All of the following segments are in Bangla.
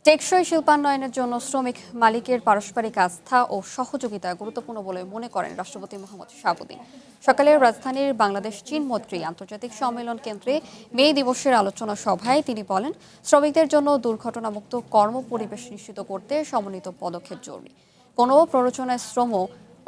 টেকসই শিল্পায়নের জন্য শ্রমিক মালিকের পারস্পরিক আস্থা ও সহযোগিতা গুরুত্বপূর্ণ বলে মনে করেন রাষ্ট্রপতি মোহাম্মদ শাহাবুদ্দিন। সকালে রাজধানীর বাংলাদেশ চীন মৈত্রী আন্তর্জাতিক সম্মেলন কেন্দ্রে মে দিবসের আলোচনা সভায় তিনি বলেন, শ্রমিকদের জন্য দুর্ঘটনামুক্ত কর্মপরিবেশ নিশ্চিত করতে সমন্বিত পদক্ষেপ জরুরি। কোনো প্ররোচনায় শ্রম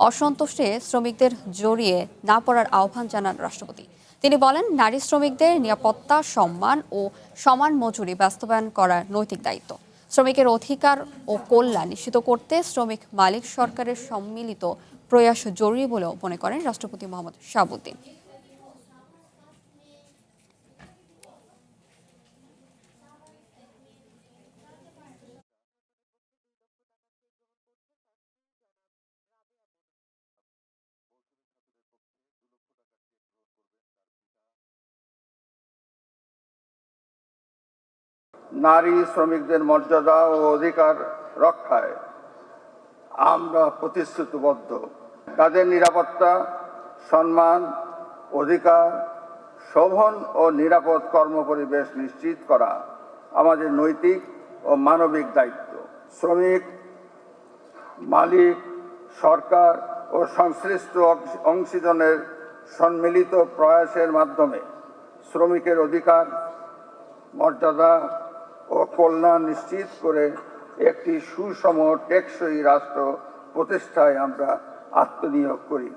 অসন্তুষ্টে শ্রমিকদের জড়িয়ে না পড়ার আহ্বান জানান রাষ্ট্রপতি। তিনি বলেন, নারী শ্রমিকদের নিরাপত্তা, সম্মান ও সমান মজুরি বাস্তবায়ন করা নৈতিক দায়িত্ব। শ্রমিকের অধিকার ও কল্যাণ নিশ্চিত করতে শ্রমিক মালিক সরকারের সম্মিলিত প্রয়াস জরুরি বলেও মনে করেন রাষ্ট্রপতি মোহাম্মদ শাহাবুদ্দিন। নারী শ্রমিকদের মর্যাদা ও অধিকার রক্ষায় আমরা প্রতিশ্রুতিবদ্ধ। তাদের নিরাপত্তা, সম্মান, অধিকার, শোভন ও নিরাপদ কর্মপরিবেশ নিশ্চিত করা আমাদের নৈতিক ও মানবিক দায়িত্ব। শ্রমিক মালিক, সরকার ও সংশ্লিষ্ট অংশীজনের সম্মিলিত প্রয়াসের মাধ্যমে শ্রমিকের অধিকার, মর্যাদা ও কল্যাণ নিশ্চিত করে একটি সুষম টেকসই রাষ্ট্র প্রতিষ্ঠায় আমরা আত্মনিয়োগ করি।